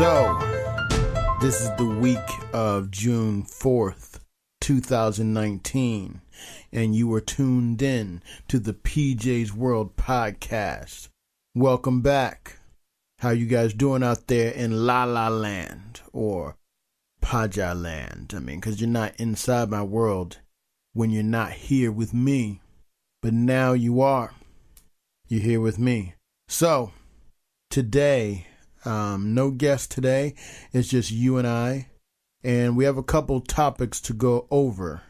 So, this is the week of June 4th, 2019, and you are tuned in to the PJ's World podcast. Welcome back. How you guys doing out there in La La Land or Paja Land? I mean, because you're not inside my world when you're not here with me, but now you are. You're here with me. So, today, no guest today. It's just you and I. And we have a couple topics to go over.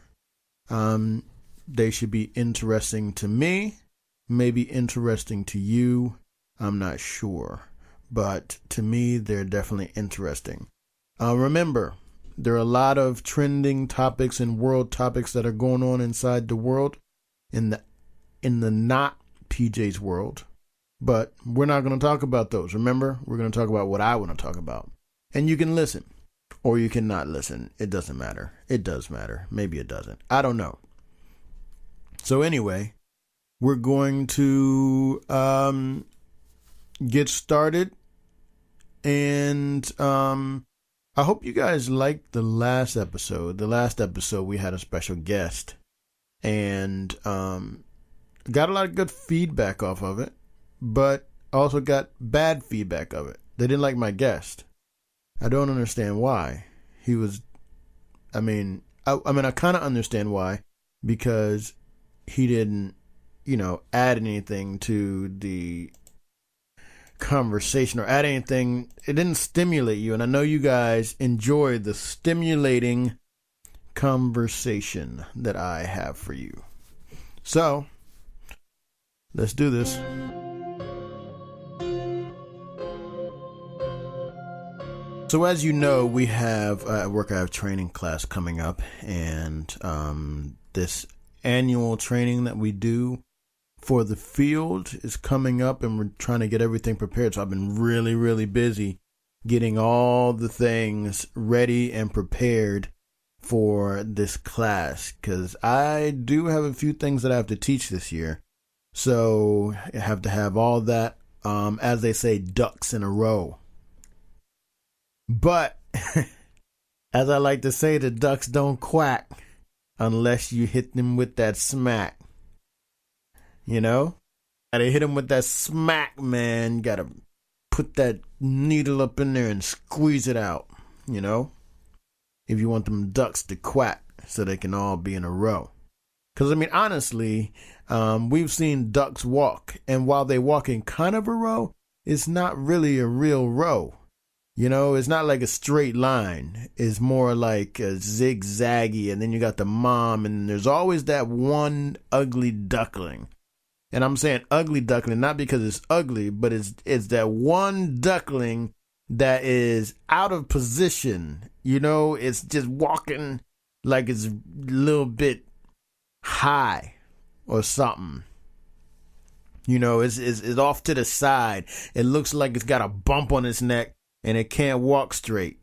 They should be interesting to me, maybe interesting to you. I'm not sure. But to me, they're definitely interesting. Remember, there are a lot of trending topics and world topics that are going on inside the world, in the not PJ's world. But we're not going to talk about those. Remember, we're going to talk about what I want to talk about. And you can listen, or you can not listen. It doesn't matter. It does matter. Maybe it doesn't. I don't know. So anyway, we're going to get started. And I hope you guys liked the last episode. The last episode, we had a special guest. And got a lot of good feedback off of it. But also got bad feedback of it. They didn't like my guest. I don't understand why. I kind of understand why. Because he didn't, add anything to the conversation or add anything. It didn't stimulate you. And I know you guys enjoyed the stimulating conversation that I have for you. So, let's do this. So as you know, we have at work, I have training class coming up, and this annual training that we do for the field is coming up, and we're trying to get everything prepared. So I've been really, really busy getting all the things ready and prepared for this class, because I do have a few things that I have to teach this year. So I have to have all that, as they say, ducks in a row. But, as I like to say, the ducks don't quack unless you hit them with that smack. Gotta hit them with that smack, man. Gotta put that needle up in there and squeeze it out, if you want them ducks to quack so they can all be in a row. Because, honestly, we've seen ducks walk, and while they walk in kind of a row, it's not really a real row. It's not like a straight line. It's more like a zigzaggy, and then you got the mom, and there's always that one ugly duckling. And I'm saying ugly duckling, not because it's ugly, but it's that one duckling that is out of position. It's just walking like it's a little bit high or something. It's off to the side. It looks like it's got a bump on its neck. And it can't walk straight,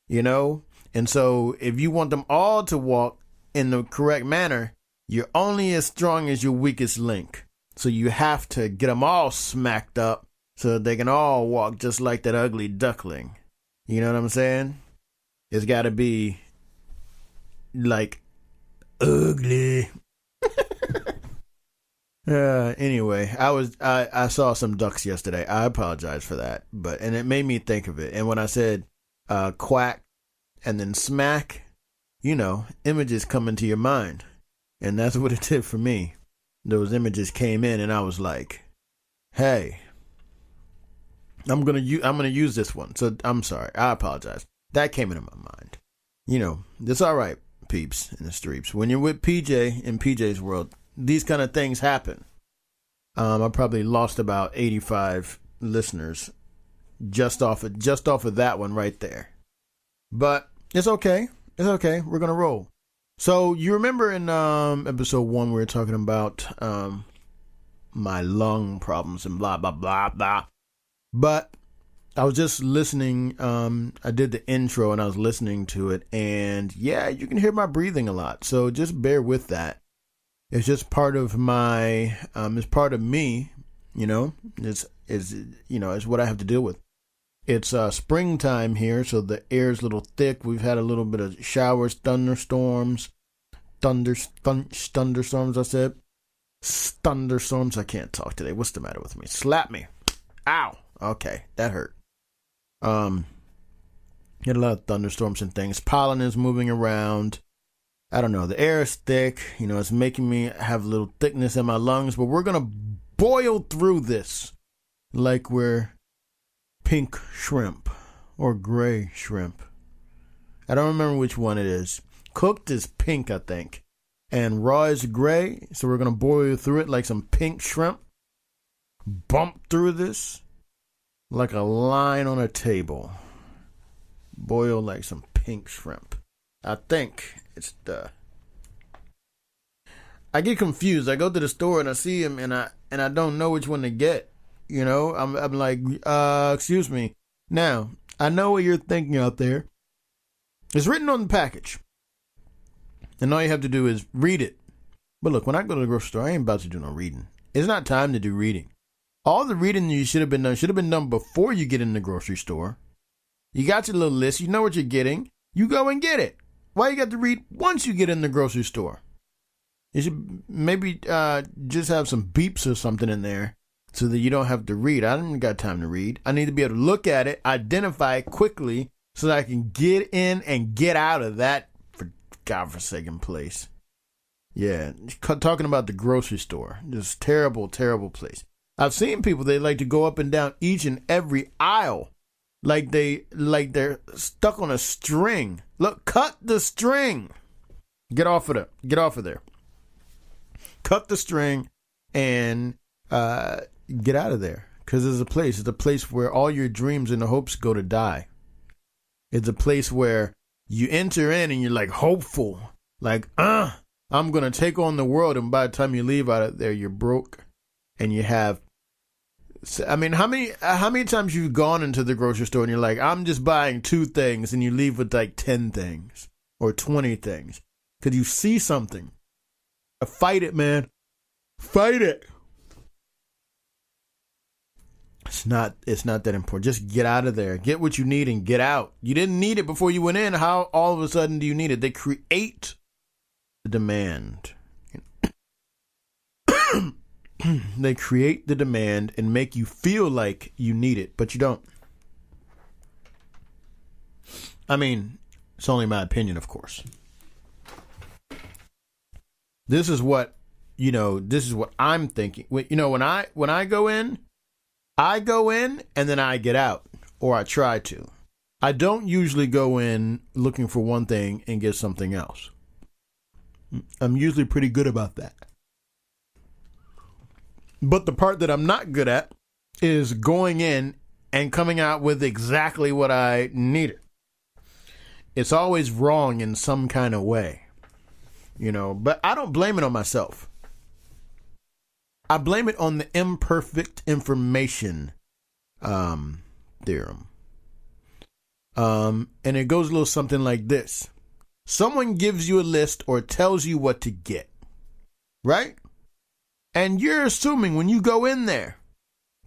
And so if you want them all to walk in the correct manner, you're only as strong as your weakest link. So you have to get them all smacked up so that they can all walk just like that ugly duckling. You know what I'm saying? It's got to be like ugly. Anyway, I saw some ducks yesterday. I apologize for that, and it made me think of it. And when I said quack and then smack, images come into your mind, and that's what it did for me. Those images came in, and I was like, "Hey, I'm gonna use this one." So I'm sorry. I apologize. That came into my mind. It's all right, peeps in the streets. When you're with PJ in PJ's world, these kind of things happen. I probably lost about 85 listeners just off of that one right there. But it's okay. It's okay. We're going to roll. So you remember in episode 1 we were talking about my lung problems and blah, blah, blah, blah. But I was just listening. I did the intro and I was listening to it. And yeah, you can hear my breathing a lot. So just bear with that. It's just part of my, it's part of me, it's what I have to deal with. It's springtime here, so the air's a little thick. We've had a little bit of showers, thunderstorms. Thunderstorms, I said. Thunderstorms. I can't talk today. What's the matter with me? Slap me. Ow. Okay, that hurt. Get a lot of thunderstorms and things. Pollen is moving around. I don't know. The air is thick. You know, it's making me have a little thickness in my lungs. But we're going to boil through this like we're pink shrimp or gray shrimp. I don't remember which one it is. Cooked is pink, I think. And raw is gray. So we're going to boil through it like some pink shrimp. Bump through this like a line on a table. Boil like some pink shrimp. I think it's the... I get confused. I go to the store and I see them and I don't know which one to get. You know, I'm like, excuse me. Now, I know what you're thinking out there. It's written on the package. And all you have to do is read it. But look, when I go to the grocery store, I ain't about to do no reading. It's not time to do reading. All the reading you should have been done before you get in the grocery store. You got your little list. You know what you're getting. You go and get it. Why you got to read once you get in the grocery store? You should maybe just have some beeps or something in there so that you don't have to read. I don't got time to read. I need to be able to look at it, identify it quickly so that I can get in and get out of that godforsaken place. Yeah, talking about the grocery store. This terrible, terrible place. I've seen people, they like to go up and down each and every aisle. Like they're stuck on a string. Look, cut the string. Get off of there. Cut the string and get out of there. Because it's a place where all your dreams and hopes go to die. It's a place where you enter in and you're like hopeful. Like, I'm going to take on the world. And by the time you leave out of there, you're broke. And you have... I mean, how many times you've gone into the grocery store and you're like, I'm just buying 2 things, and you leave with like 10 things or 20 things because you see something. Fight it, man. Fight it. It's not that important. Just get out of there. Get what you need and get out. You didn't need it before you went in. How all of a sudden do you need it? They create the demand. They create the demand and make you feel like you need it, but you don't. I mean, it's only my opinion, of course. This is what I'm thinking. You know, when I go in and then I get out, or I try to. I don't usually go in looking for one thing and get something else. I'm usually pretty good about that. But the part that I'm not good at is going in and coming out with exactly what I needed. It's always wrong in some kind of way, you know, but I don't blame it on myself. I blame it on the imperfect information theorem. And it goes a little something like this. Someone gives you a list or tells you what to get, right? And you're assuming when you go in there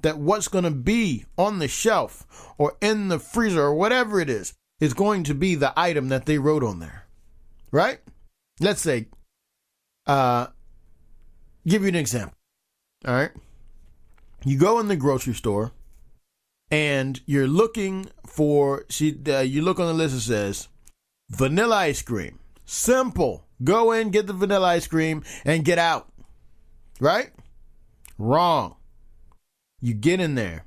that what's going to be on the shelf or in the freezer or whatever it is going to be the item that they wrote on there, right? Let's say, give you an example. All right. You go in the grocery store and you're looking for, you look on the list, it says vanilla ice cream. Simple. Go in, get the vanilla ice cream and get out. Right? Wrong. You get in there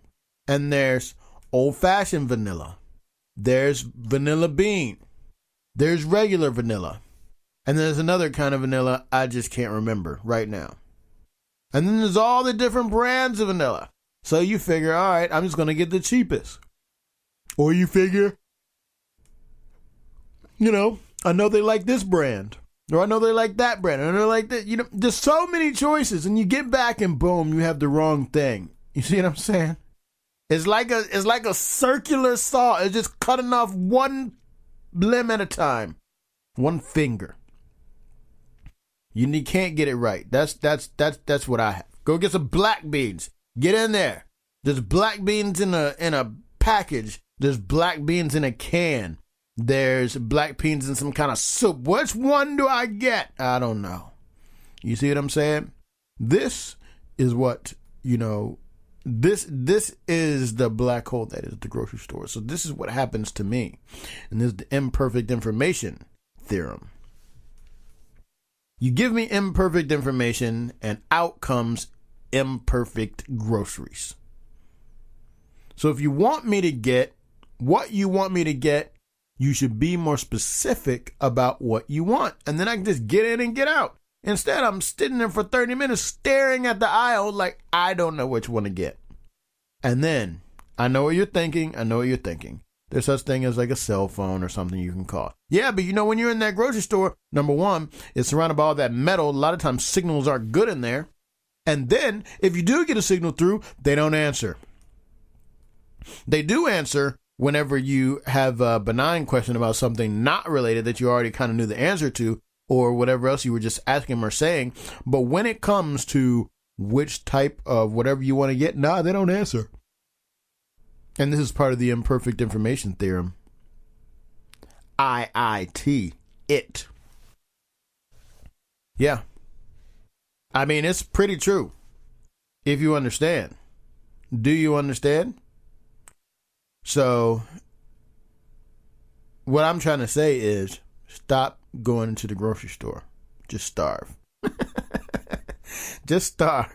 and there's old-fashioned vanilla. There's vanilla bean. There's regular vanilla. And there's another kind of vanilla I just can't remember right now. And then there's all the different brands of vanilla. So you figure, all right, I'm just going to get the cheapest. Or you figure, you know, I know they like this brand. Or I know they like that brand. And they're like that. You know, there's so many choices. And you get back and boom, you have the wrong thing. You see what I'm saying? It's like a circular saw. It's just cutting off one limb at a time. One finger. You can't get it right. That's what I have. Go get some black beans. Get in there. There's black beans in a package. There's black beans in a can. There's black beans in some kind of soup. Which one do I get? I don't know. You see what I'm saying? This is what, this is the black hole that is the grocery store. So this is what happens to me. And this is the imperfect information theorem. You give me imperfect information and out comes imperfect groceries. So if you want me to get what you want me to get, you should be more specific about what you want. And then I can just get in and get out. Instead, I'm sitting there for 30 minutes staring at the aisle like I don't know which one to get. And then, I know what you're thinking. There's such thing as like a cell phone or something you can call. Yeah, but when you're in that grocery store, number one, it's surrounded by all that metal. A lot of times signals aren't good in there. And then, if you do get a signal through, they don't answer. They do answer whenever you have a benign question about something not related that you already kind of knew the answer to, or whatever else you were just asking them or saying. But when it comes to which type of whatever you want to get, they don't answer. And this is part of the imperfect information theorem. IIT. It. Yeah. I mean, it's pretty true. If you understand. Do you understand? So, what I'm trying to say is, stop going into the grocery store. Just starve. Just starve.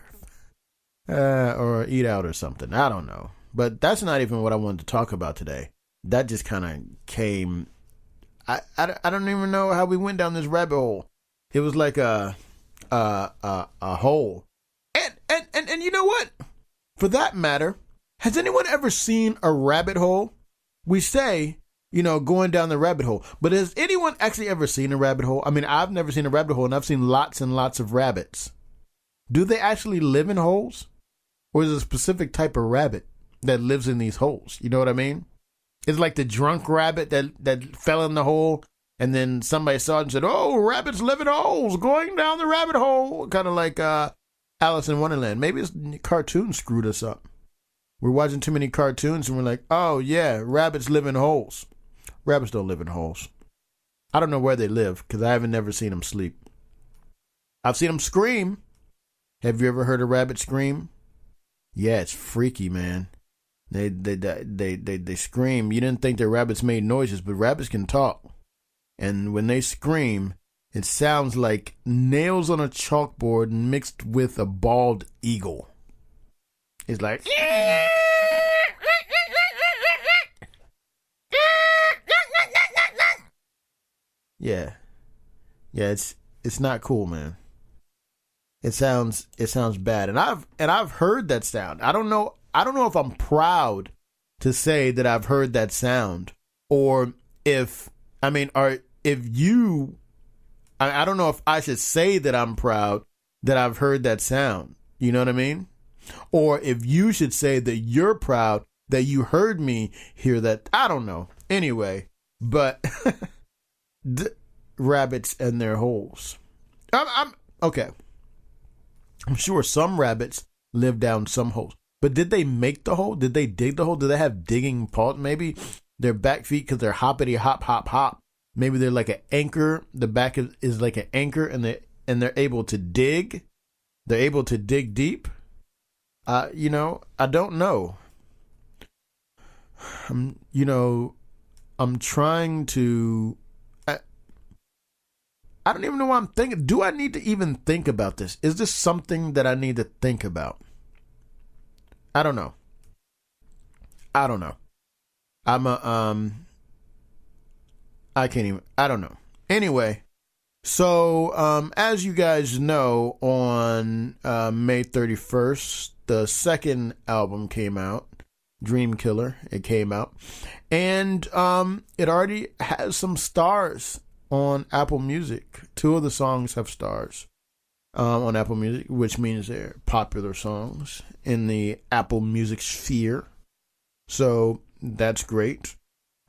Or eat out or something. I don't know. But that's not even what I wanted to talk about today. That just kind of came. I don't even know how we went down this rabbit hole. It was like a hole. And you know what? For that matter, has anyone ever seen a rabbit hole? We say, going down the rabbit hole. But has anyone actually ever seen a rabbit hole? I mean, I've never seen a rabbit hole, and I've seen lots and lots of rabbits. Do they actually live in holes? Or is it a specific type of rabbit that lives in these holes? You know what I mean? It's like the drunk rabbit that fell in the hole, and then somebody saw it and said, "Oh, rabbits live in holes, going down the rabbit hole." Kind of like Alice in Wonderland. Maybe it's cartoons screwed us up. We're watching too many cartoons and we're like, oh yeah, rabbits live in holes. Rabbits don't live in holes. I don't know where they live because I haven't never seen them sleep. I've seen them scream. Have you ever heard a rabbit scream? Yeah, it's freaky, man. They scream. You didn't think that rabbits made noises, but rabbits can talk. And when they scream, it sounds like nails on a chalkboard mixed with a bald eagle. It's like, yeah, it's not cool, man. It sounds bad, and I've heard that sound. I don't know if I'm proud to say that I've heard that sound, or I don't know if I should say that I'm proud that I've heard that sound. You know what I mean? Or if you should say that you're proud that you heard me hear that. I don't know. Anyway, but the rabbits and their holes. I'm okay. I'm sure some rabbits live down some holes. But did they make the hole? Did they dig the hole? Do they have digging paws? Maybe their back feet, because they're hoppity hop hop hop. Maybe they're like an anchor. The back is like an anchor, and they're able to dig. They're able to dig deep. I don't know. I'm trying to. I don't even know what I'm thinking. Do I need to even think about this? Is this something that I need to think about? I don't know. I don't know. Anyway, so as you guys know, on May 31st, the second album came out, Dream Killer. It came out, and it already has some stars on Apple Music. 2 of the songs have stars on Apple Music, which means they're popular songs in the Apple Music sphere. So that's great.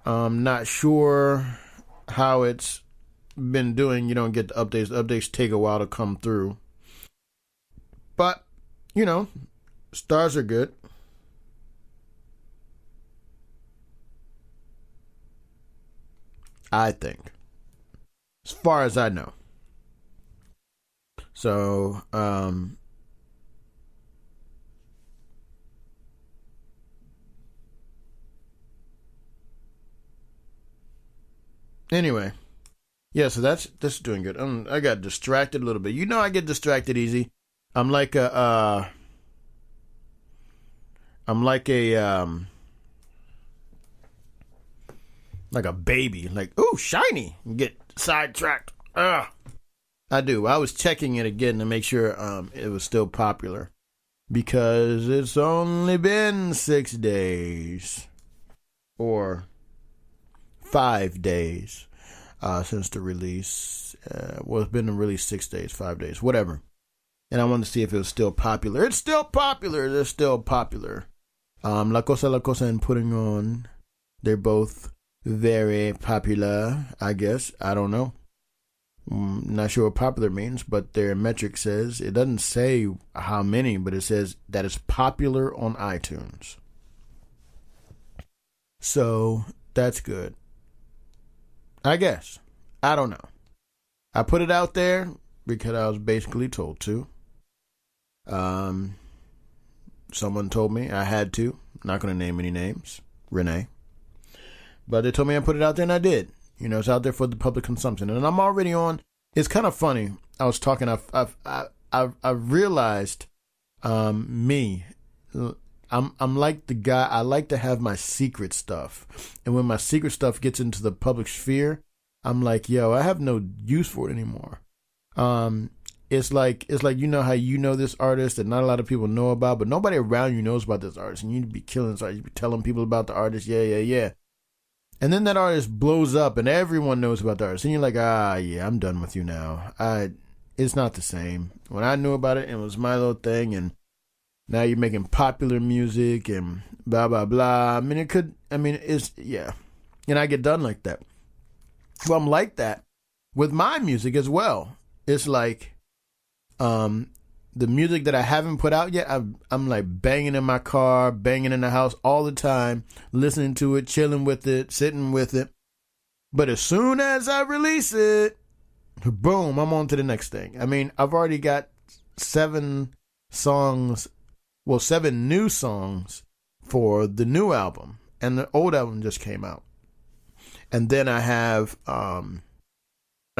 I'm not sure how it's been doing. You don't get the updates. The updates take a while to come through. But, stars are good. I think. As far as I know. So, anyway. Yeah, so that's doing good. I got distracted a little bit. You know I get distracted easy. I'm like a baby. Like, ooh, shiny. Get sidetracked. Ugh. I do. I was checking it again to make sure it was still popular. Because it's only been 6 days. Or 5 days since the release. Well, it's been released 6 days, 5 days, whatever. And I wanted to see if it was still popular. It's still popular. They're still popular. La Cosa and Putting On. They're both very popular, I guess. I don't know. Not sure what popular means, but their metric says, it doesn't say how many, but it says that it's popular on iTunes. So that's good. I guess. I don't know. I put it out there because I was basically told to. Someone told me I had to. I'm not going to name any names. Renee. But they told me I put it out there, and I did. You know, it's out there for the public consumption, and I'm already on. It's kind of funny. I was talking. I've realized, me. I'm like the guy. I like to have my secret stuff, and when my secret stuff gets into the public sphere, I'm like, yo, I have no use for it anymore. It's like you know how you know this artist that not a lot of people know about, but nobody around you knows about this artist, and you'd be killing this artist. You'd be telling people about the artist. Yeah. And then that artist blows up and everyone knows about the artist. And you're like, yeah, I'm done with you now. It's not the same. When I knew about it, it was my little thing. And now you're making popular music and blah, blah, blah. Yeah. And I get done like that. Well, I'm like that with my music as well. It's like, the music that I haven't put out yet, I'm like banging in my car, banging in the house all the time, listening to it, chilling with it, sitting with it. But as soon as I release it, boom, I'm on to the next thing. I mean, I've already got 7 new songs for the new album, and the old album just came out. And then I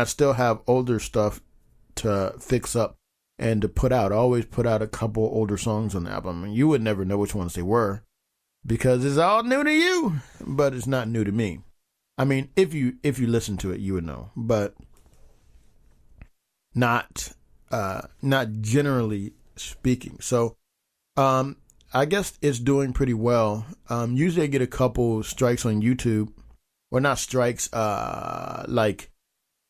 still have older stuff to fix up and to put out. I always put out a couple older songs on the album, and you would never know which ones they were because it's all new to you, but it's not new to me. I mean, if you listen to it, you would know, but not generally speaking. So, I guess it's doing pretty well. Usually I get a couple strikes on YouTube, or not strikes, like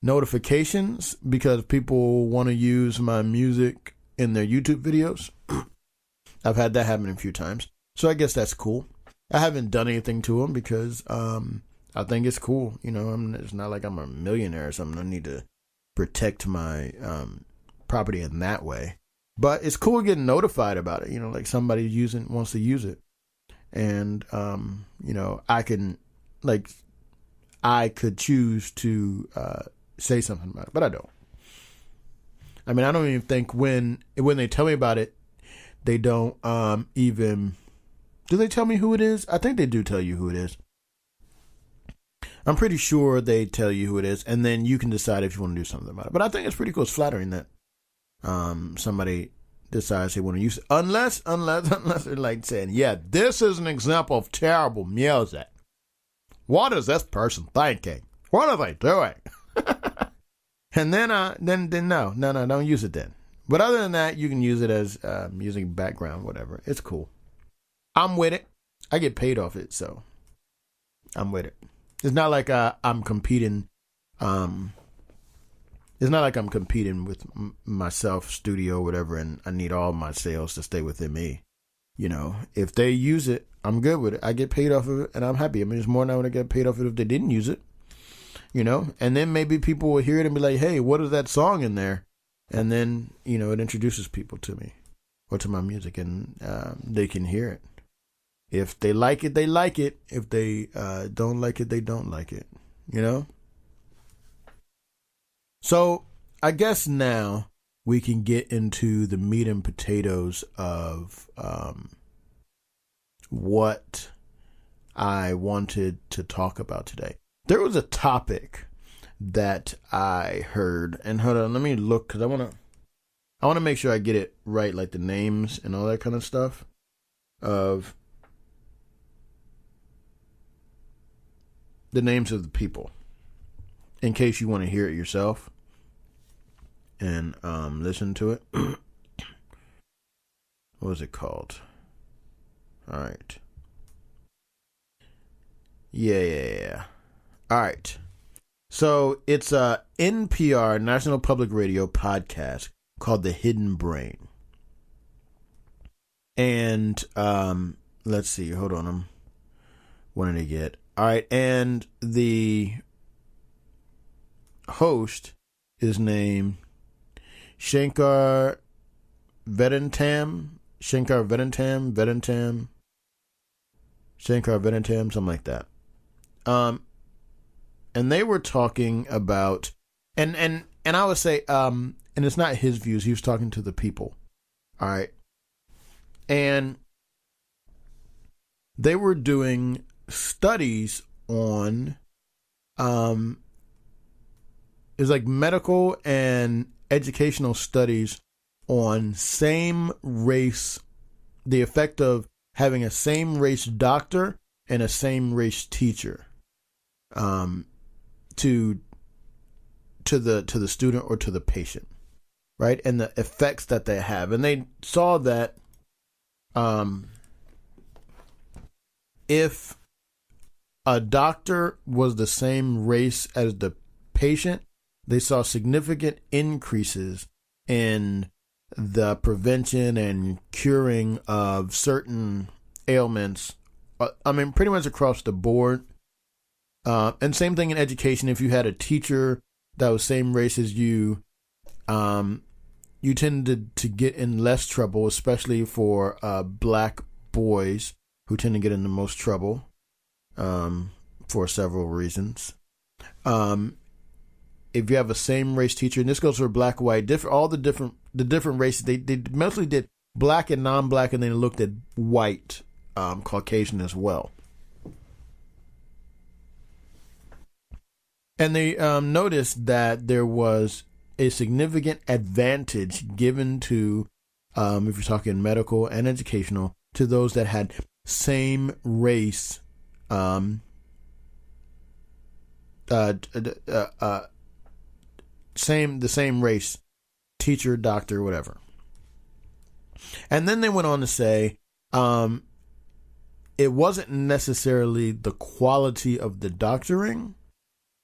notifications, because people want to use my music in their YouTube videos. I've had that happen a few times. So I guess that's cool. I haven't done anything to them because I think it's cool. You know, it's not like I'm a millionaire or something. I need to protect my property in that way. But it's cool getting notified about it. You know, like somebody wants to use it. And, you know, I could choose to say something about it, but I don't. I mean, I don't even think when they tell me about it, they don't even. Do they tell me who it is? I think they do tell you who it is. I'm pretty sure they tell you who it is, and then you can decide if you want to do something about it. But I think it's pretty cool. It's flattering that somebody decides they want to use it, unless they're like saying, "Yeah, this is an example of terrible music. What is this person thinking? What are they doing?" And then no, don't use it then. But other than that, you can use it as music background, whatever. It's cool. I'm with it. I get paid off it, so I'm with it. It's not like I'm competing. It's not like I'm competing with myself, studio, whatever, and I need all my sales to stay within me. You know, if they use it, I'm good with it. I get paid off of it, and I'm happy. I mean, it's more than I would get paid off of it if they didn't use it. You know, and then maybe people will hear it and be like, "Hey, what is that song in there?" And then, you know, it introduces people to me or to my music, and they can hear it. If they like it, they like it. If they don't like it, they don't like it. You know, So I guess now we can get into the meat and potatoes of what I wanted to talk about today. There was a topic that I heard, and hold on, let me look, because I want to make sure I get it right, like the names and all that kind of stuff of the names of the people, in case you want to hear it yourself and listen to it. What was it called? All right. Yeah. All right. So it's a NPR, National Public Radio podcast called The Hidden Brain. And let's see. Hold on. What did I get? All right. And the host is named Shankar Vedantam, something like that. And they were talking about, and I would say, and it's not his views. He was talking to the people. All right. And they were doing studies on, it's like medical and educational studies on same race, the effect of having a same race doctor and a same race teacher, to the student or to the patient, right? And the effects that they have. And they saw that if a doctor was the same race as the patient, they saw significant increases in the prevention and curing of certain ailments. I mean, pretty much across the board. And same thing in education. If you had a teacher that was same race as you, you tended to get in less trouble, especially for black boys, who tend to get in the most trouble for several reasons. If you have a same race teacher, and this goes for black, white, all the different races, they mostly did black and non-black, and then looked at white, Caucasian as well. And they noticed that there was a significant advantage given to, if you're talking medical and educational, to those that had same race, the same race, teacher, doctor, whatever. And then they went on to say, it wasn't necessarily the quality of the doctoring,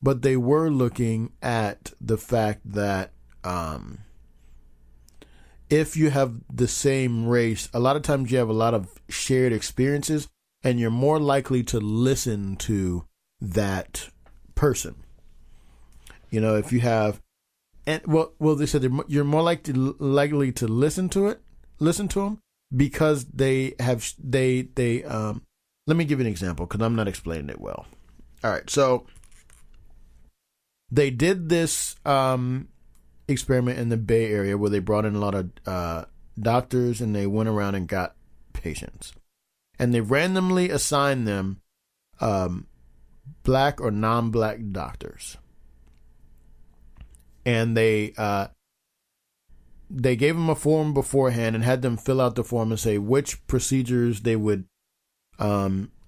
but they were looking at the fact that if you have the same race, a lot of times you have a lot of shared experiences, and you're more likely to listen to that person. You know, if you have, and well, they said you're more likely to listen to them because they have they. Let me give you an example, because I'm not explaining it well. All right, so they did this experiment in the Bay Area where they brought in a lot of doctors, and they went around and got patients, and they randomly assigned them black or non-black doctors, and they gave them a form beforehand and had them fill out the form and say which procedures they would,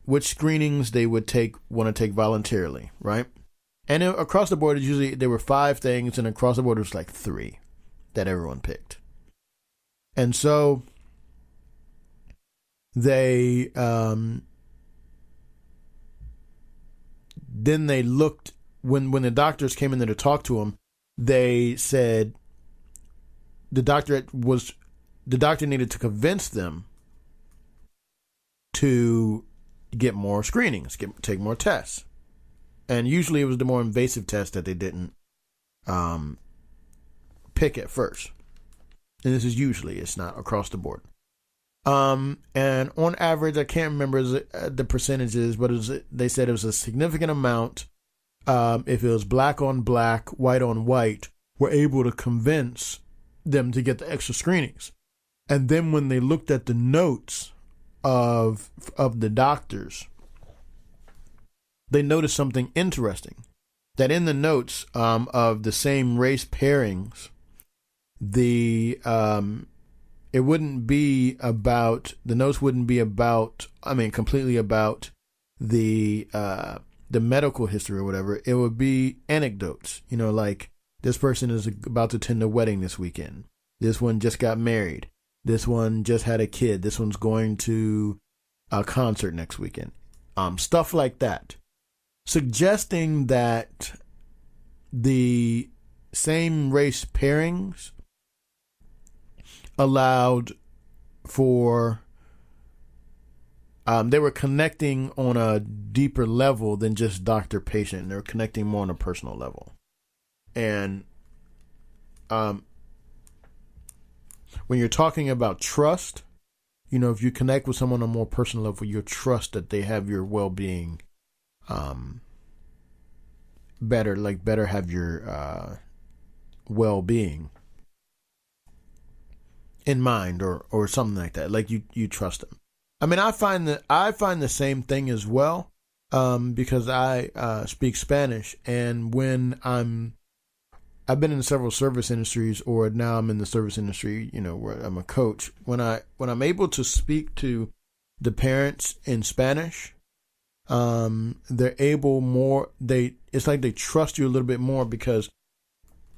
which screenings they would want to take voluntarily, right? And across the board, usually there were 5 things, and across the board it was like 3 that everyone picked. And so they then they looked, when the doctors came in there to talk to them, they said the doctor needed to convince them to get more screenings, take more tests. And usually it was the more invasive test that they didn't pick at first. And this is usually, it's not across the board. And on average, I can't remember the percentages, but they said it was a significant amount. If it was black on black, white on white, were able to convince them to get the extra screenings. And then when they looked at the notes of the doctors, they noticed something interesting. That in the notes of the same race pairings, the notes wouldn't be about, completely about the medical history or whatever. It would be anecdotes, like this person is about to attend a wedding this weekend. This one just got married. This one just had a kid. This one's going to a concert next weekend. Stuff like that. Suggesting that the same race pairings allowed for they were connecting on a deeper level than just doctor-patient. They were connecting more on a personal level. And when you're talking about trust, if you connect with someone on a more personal level, you trust that they have your well-being better have your well-being in mind or something like that. Like you trust them. I find the same thing as well, because I speak Spanish, and when I've been in several service industries, or now I'm in the service industry, where I'm a coach. When I'm able to speak to the parents in Spanish, they're able more. It's like they trust you a little bit more because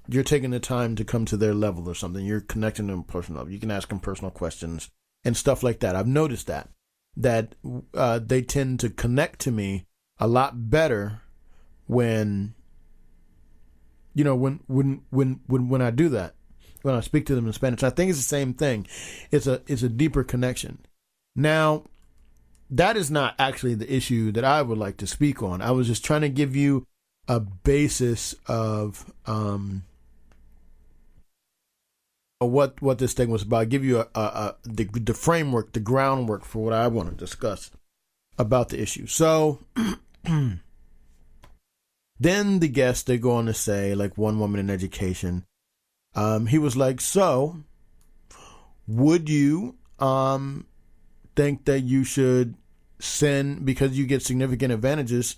you're taking the time to come to their level or something. You're connecting them personal level. You can ask them personal questions and stuff like that. I've noticed that they tend to connect to me a lot better when when I do that, when I speak to them in Spanish. I think it's the same thing. It's a deeper connection. Now, that is not actually the issue that I would like to speak on. I was just trying to give you a basis of what this thing was about. Give you the framework, the groundwork for what I want to discuss about the issue. So then the guests, they go on to say, like one woman in education, he was like, so would you think that you should send, because you get significant advantages.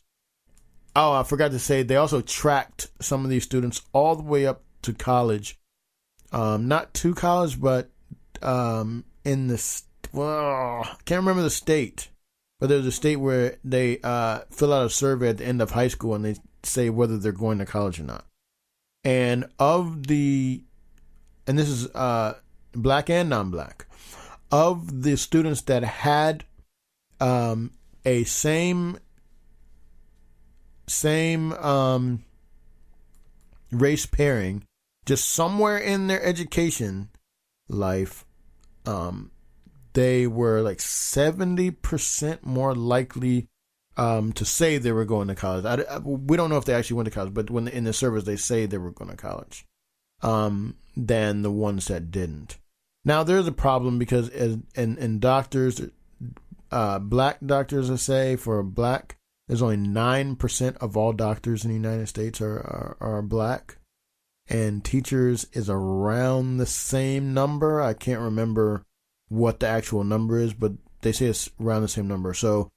Oh, I forgot to say, they also tracked some of these students all the way up to college. Not to college, but in the, I can't remember the state, but there's a state where they fill out a survey at the end of high school and they say whether they're going to college or not. And this is black and non-black, of the students that had a same race pairing, just somewhere in their education life, they were like 70% more likely to say they were going to college. We don't know if they actually went to college, but when in the service they say they were going to college, than the ones that didn't. Now there's a problem because in doctors, black doctors, I say for black, there's only 9% of all doctors in the United States are black, and teachers is around the same number. I can't remember what the actual number is, but they say it's around the same number. So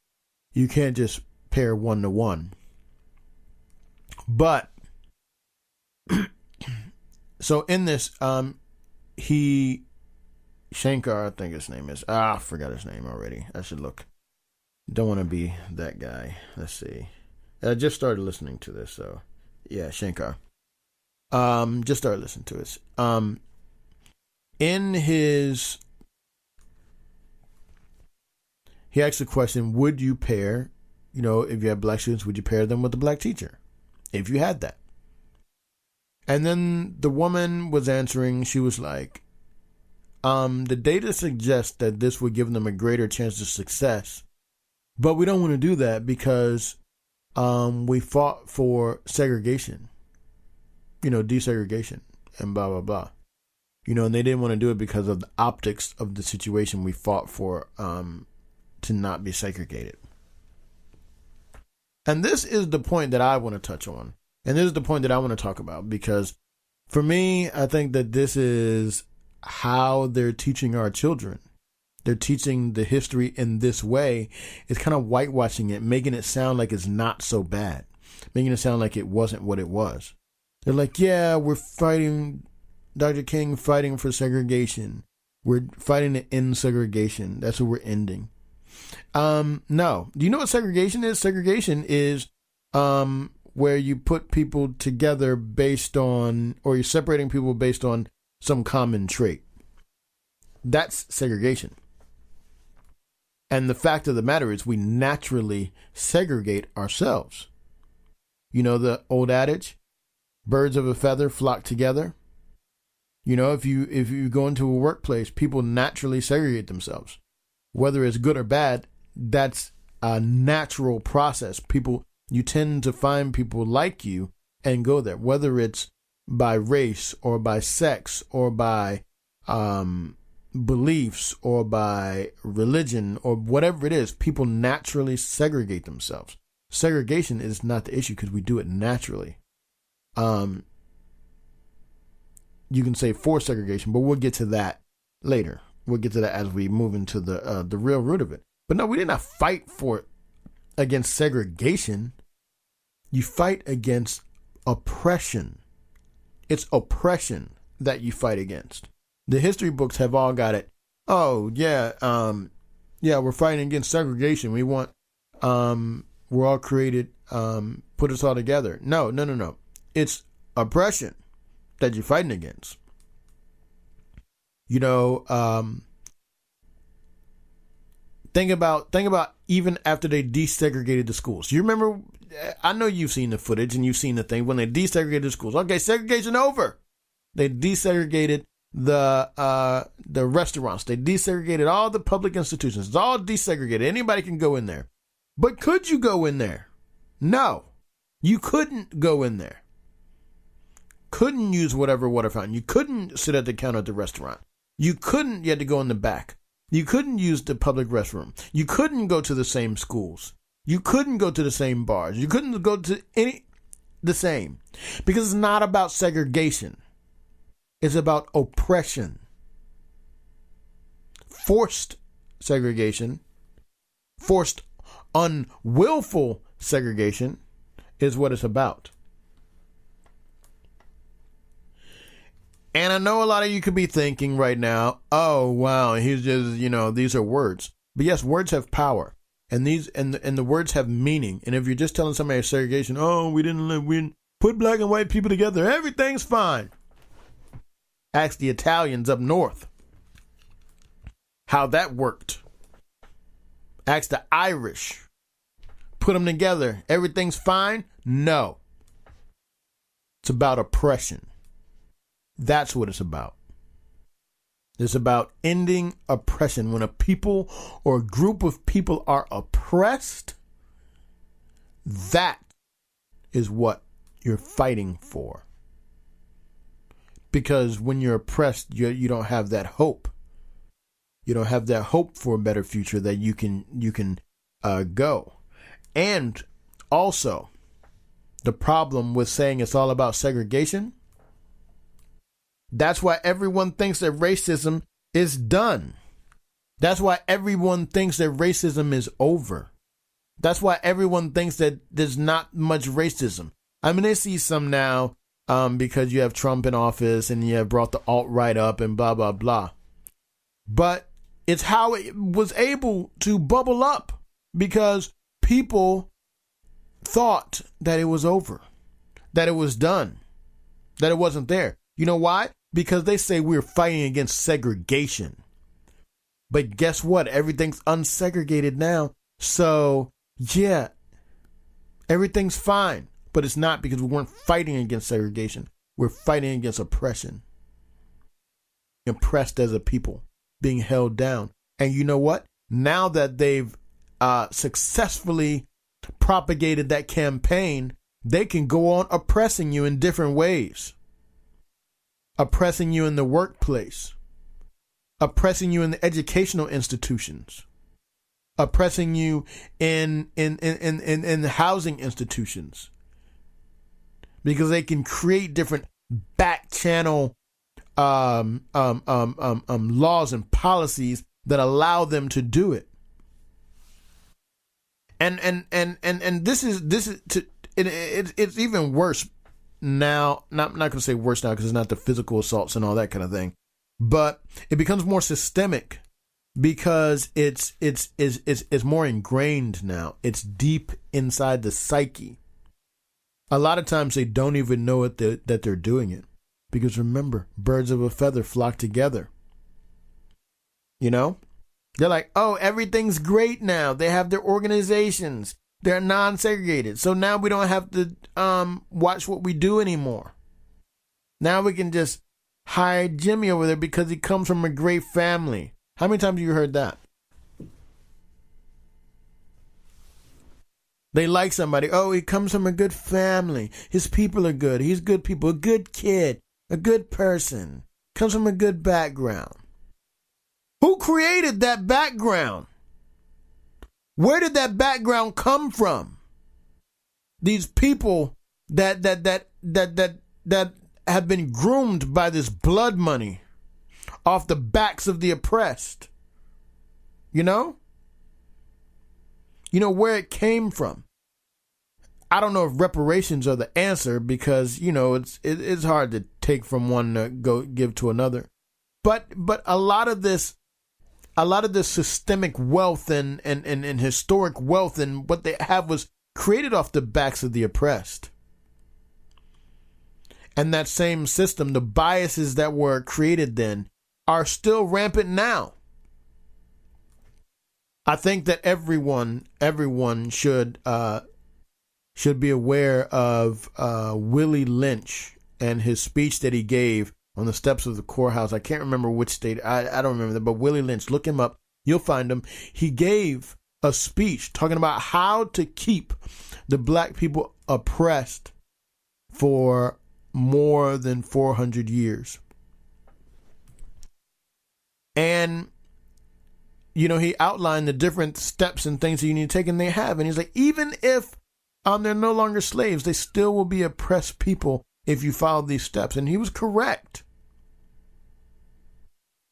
you can't just pair 1-to-1. But so in this, Shankar, I think his name is. I forgot his name already. I should look. Don't want to be that guy. Let's see. I just started listening to this, so yeah, Shankar. Just started listening to this. In his, he asked the question: would you pair, if you had black students, would you pair them with a black teacher, if you had that? And then the woman was answering. She was like, the data suggests that this would give them a greater chance of success, but we don't want to do that because we fought for segregation, desegregation and blah, blah, blah. And they didn't want to do it because of the optics of the situation we fought for, to not be segregated. And this is the point that I want to touch on. And this is the point that I want to talk about, because For me, I think that this is how they're teaching our children. They're teaching the history in this way. It's kind of whitewashing it, making it sound like it's not so bad, making it sound like it wasn't what it was. They're like, yeah, we're fighting, Dr. King fighting for segregation. We're fighting to end segregation. That's what we're ending. No. Do you know what segregation is? Segregation is where you put people together based on, or you're separating people based on some common trait. That's segregation. And the fact of the matter is we naturally segregate ourselves. You know the old adage, birds of a feather flock together. You know, if you go into a workplace, people naturally segregate themselves. Whether it's good or bad, that's a natural process. You tend to find people like you and go there, whether it's by race or by sex or by beliefs or by religion or whatever it is. People naturally segregate themselves. Segregation is not the issue because we do it naturally. You can say forced segregation, but we'll get to that later. We'll get to that as we move into the real root of it. But no, we did not fight against segregation. You fight against oppression. It's oppression that you fight against. The history books have all got it. Oh yeah, we're fighting against segregation. We want, we're all created, put us all together. No. It's oppression that you're fighting against. You know, think about even after they desegregated the schools. You remember, I know you've seen the footage and you've seen the thing when they desegregated the schools. Okay, segregation over. They desegregated the restaurants. They desegregated all the public institutions. It's all desegregated. Anybody can go in there. But could you go in there? No, you couldn't go in there. Couldn't use whatever water fountain. You couldn't sit at the counter at the restaurant. You had to go in the back. You couldn't use the public restroom. You couldn't go to the same schools. You couldn't go to the same bars. You couldn't go to the same. Because it's not about segregation. It's about oppression. Forced segregation, forced unwillful segregation is what it's about. And I know a lot of you could be thinking right now, oh, wow, he's just, these are words. But yes, words have power. And the words have meaning. And if you're just telling somebody segregation, oh, we didn't put black and white people together, everything's fine. Ask the Italians up north how that worked. Ask the Irish. Put them together, everything's fine? No. It's about oppression. That's what it's about. It's about ending oppression. When a people or a group of people are oppressed, that is what you're fighting for. Because when you're oppressed, you don't have that hope. You don't have that hope for a better future that you can go. And also, the problem with saying it's all about segregation, that's why everyone thinks that racism is done. That's why everyone thinks that racism is over. That's why everyone thinks that there's not much racism. I mean, they see some now because you have Trump in office and you have brought the alt-right up and blah, blah, blah. But it's how it was able to bubble up because people thought that it was over, that it was done, that it wasn't there. You know why? Because they say we're fighting against segregation. But guess what? Everything's unsegregated now. So, yeah, everything's fine. But it's not, because we weren't fighting against segregation. We're fighting against oppression. Oppressed as a people, being held down. And you know what? Now that they've successfully propagated that campaign, they can go on oppressing you in different ways. Oppressing you in the workplace, oppressing you in the educational institutions, oppressing you in the housing institutions, because they can create different back channel laws and policies that allow them to do it. And this is it's even worse now. Not going to say worse now because it's not the physical assaults and all that kind of thing, but it becomes more systemic because it's more ingrained now. It's deep inside the psyche. A lot of times they don't even know that they're doing it, because remember, birds of a feather flock together. You know? They're like, oh, everything's great now. They have their organizations. They're non-segregated. So now we don't have to watch what we do anymore. Now we can just hire Jimmy over there because he comes from a great family. How many times have you heard that? They like somebody. Oh, he comes from a good family. His people are good. He's good people. A good kid. A good person. Comes from a good background. Who created that background? Where did that background come from? These people that have been groomed by this blood money off the backs of the oppressed. You know? You know where it came from. I don't know if reparations are the answer because, you know, it's hard to take from one to go give to another. But a lot of this systemic wealth and historic wealth and what they have was created off the backs of the oppressed. And that same system, the biases that were created then, are still rampant now. I think that everyone should be aware of Willie Lynch and his speech that he gave on the steps of the courthouse. I can't remember which state. I don't remember that, but Willie Lynch, look him up. You'll find him. He gave a speech talking about how to keep the black people oppressed for more than 400 years. And, you know, he outlined the different steps and things that you need to take, and they have. And he's like, even if they're no longer slaves, they still will be oppressed people if you follow these steps. And he was correct.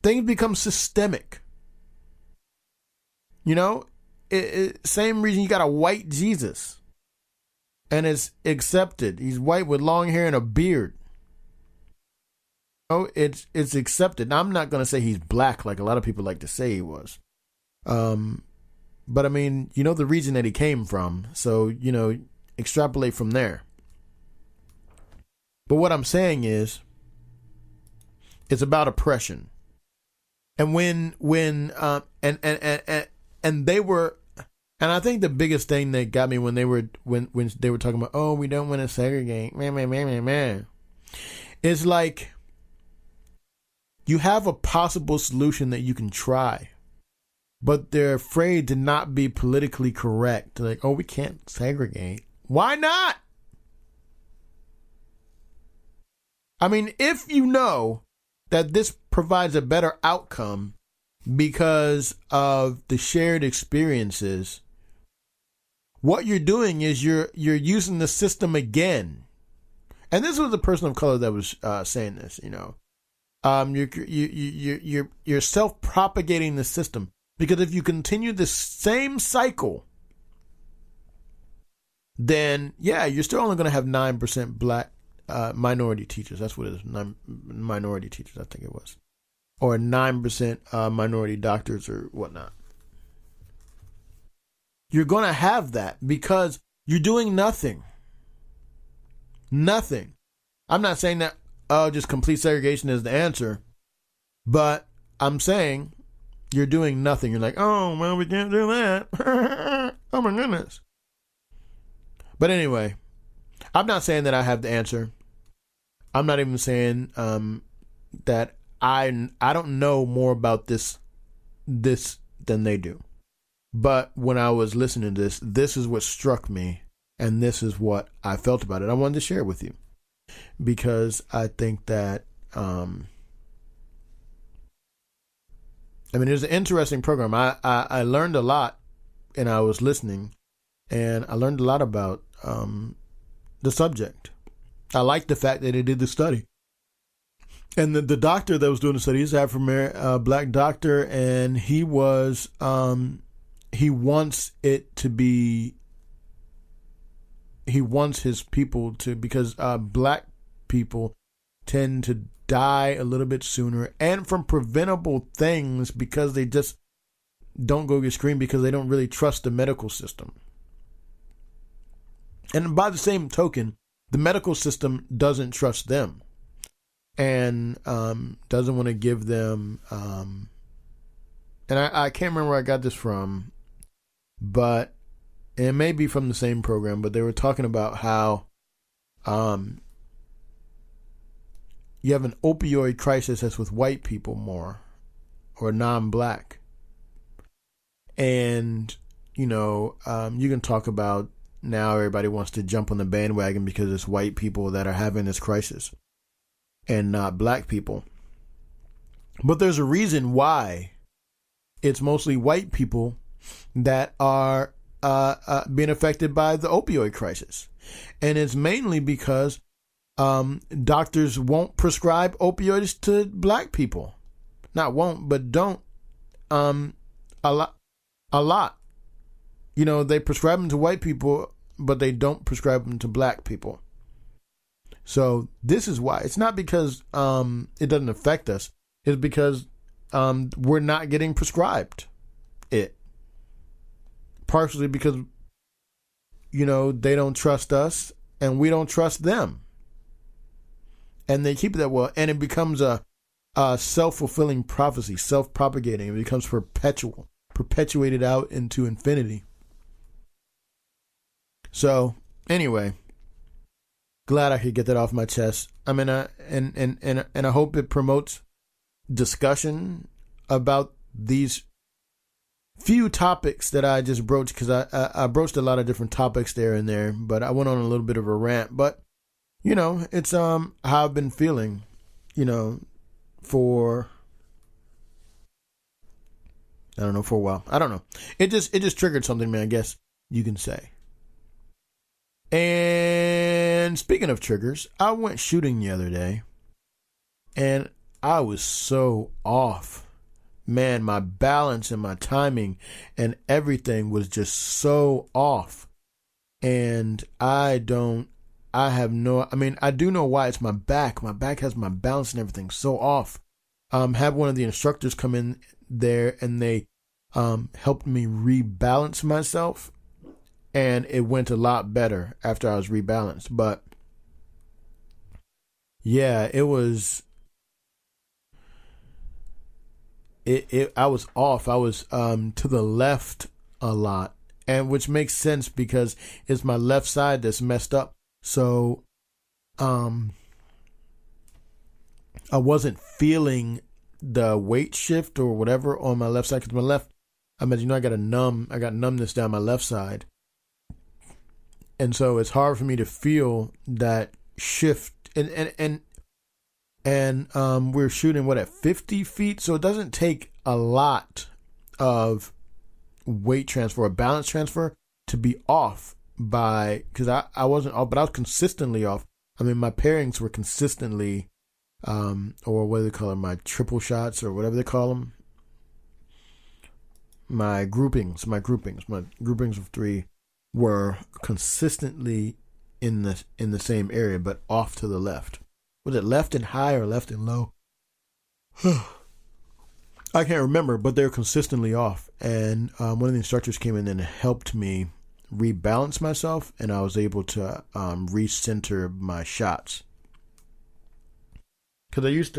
Things become systemic. You know, same reason you got a white Jesus. And it's accepted. He's white with long hair and a beard. Oh, it's accepted. Now, I'm not going to say he's black like a lot of people like to say he was. But I mean, you know the region that he came from. So, you know, extrapolate from there. But what I'm saying is, it's about oppression. And when they were, and I think the biggest thing that got me when they were talking about, oh, we don't want to segregate, man. It's like, you have a possible solution that you can try, but they're afraid to not be politically correct. They're like, oh, we can't segregate. Why not? I mean, if you know that this provides a better outcome because of the shared experiences, what you're doing is you're using the system again. And this was a person of color that was saying this, you know. You're self-propagating the system, because if you continue the same cycle, then yeah, you're still only going to have 9% black minority teachers. That's what it is. Minority teachers, I think it was, or 9% minority doctors or whatnot. You're going to have that because you're doing nothing. Nothing. I'm not saying that just complete segregation is the answer, but I'm saying you're doing nothing. You're like, oh, well, we can't do that. Oh my goodness. But anyway, I'm not saying that I have the answer. I'm not even saying that I don't know more about this than they do. But when I was listening to this is what struck me, and this is what I felt about it. I wanted to share it with you because I think that I mean, it was an interesting program. I learned a lot, and I was listening, and I learned a lot about the subject. I liked the fact that they did the study. And the doctor that was doing the study is African black doctor, and he was he wants it to be. He wants his people to, because black people tend to die a little bit sooner, and from preventable things, because they just don't go get screened because they don't really trust the medical system. And by the same token, the medical system doesn't trust them, and doesn't want to give them. And I can't remember where I got this from, but it may be from the same program. But they were talking about how you have an opioid crisis that's with white people more, or non-black. And, you can talk about now everybody wants to jump on the bandwagon because it's white people that are having this crisis and not black people. But there's a reason why it's mostly white people that are being affected by the opioid crisis. And it's mainly because doctors won't prescribe opioids to black people. Not won't, but don't. A lot. They prescribe them to white people, but they don't prescribe them to black people. So this is why. It's not because it doesn't affect us. It's because we're not getting prescribed it. Partially because, they don't trust us and we don't trust them. And they keep it that well. And it becomes a self-fulfilling prophecy, self-propagating. It becomes perpetuated out into infinity. So anyway, glad I could get that off my chest. I mean, and I hope it promotes discussion about these few topics that I just broached, because I broached a lot of different topics there and there, but I went on a little bit of a rant. But it's how I've been feeling, for for a while. I don't know. It just triggered something, man, I guess you can say. And speaking of triggers, I went shooting the other day, and I was so off. Man, my balance and my timing and everything was just so off. And I do know why. It's my back. My back has my balance and everything so off. Had one of the instructors come in there, and they helped me rebalance myself, and it went a lot better after I was rebalanced. But yeah, it was I was off. I was to the left a lot, and which makes sense because it's my left side that's messed up. So I wasn't feeling the weight shift or whatever on my left side, because my left, I got numbness down my left side. And so it's hard for me to feel that shift. And we're shooting at 50 feet. So it doesn't take a lot of weight transfer or balance transfer to be off because I wasn't off, but I was consistently off. My pairings were consistently, or what do they call them? My triple shots or whatever they call them. My groupings of three were consistently in the same area, but off to the left. Was it left and high or left and low? I can't remember, but they're consistently off. And one of the instructors came in and helped me rebalance myself, and I was able to recenter my shots. Because I used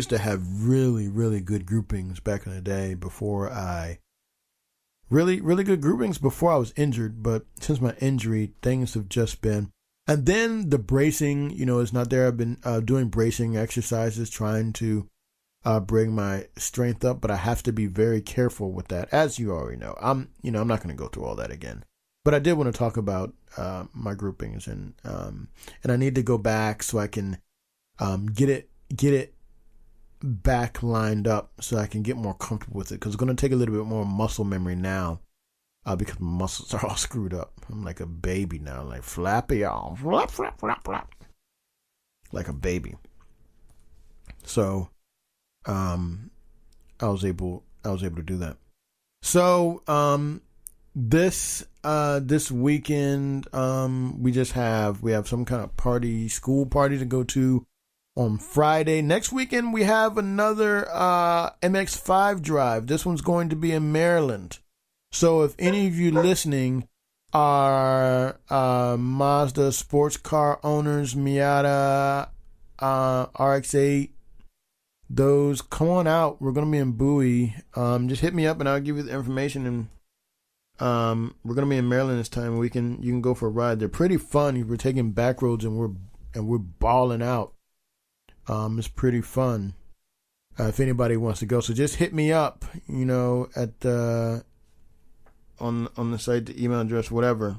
to have really, really good groupings back in the day really, really good groupings before I was injured. But since my injury, things have just been. And then the bracing, is not there. I've been doing bracing exercises, trying to bring my strength up, but I have to be very careful with that, as you already know. I'm not going to go through all that again. But I did want to talk about my groupings, and I need to go back so I can get it back lined up so I can get more comfortable with it, because it's going to take a little bit more muscle memory now, because my muscles are all screwed up. I'm like a baby now, like flappy, all flap, flap, flap, flap, like a baby. So, I was able to do that. So, this weekend, we have some kind of school party to go to on Friday. Next weekend, we have another MX5 drive. This one's going to be in Maryland. So if any of you listening are Mazda sports car owners, Miata, RX-8, those, come on out. We're going to be in Bowie. Just hit me up and I'll give you the information. And we're going to be in Maryland this time. You can go for a ride. They're pretty fun. We're taking back roads and we're balling out. It's pretty fun. If anybody wants to go, so just hit me up, at on the site, the email address, whatever.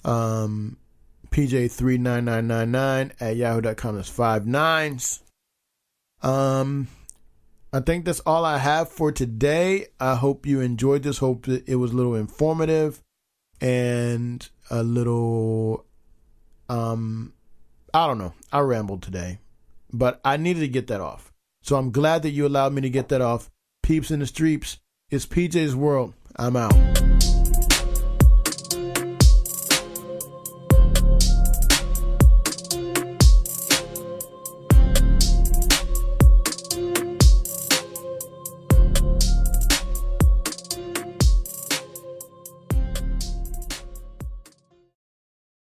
PJ39999 @ yahoo.com. That's 5 9s. I think that's all I have for today. I hope you enjoyed this. Hope that it was a little informative and a little, I don't know. I rambled today, but I needed to get that off. So I'm glad that you allowed me to get that off. Peeps in the streets, it's PJ's World. I'm out.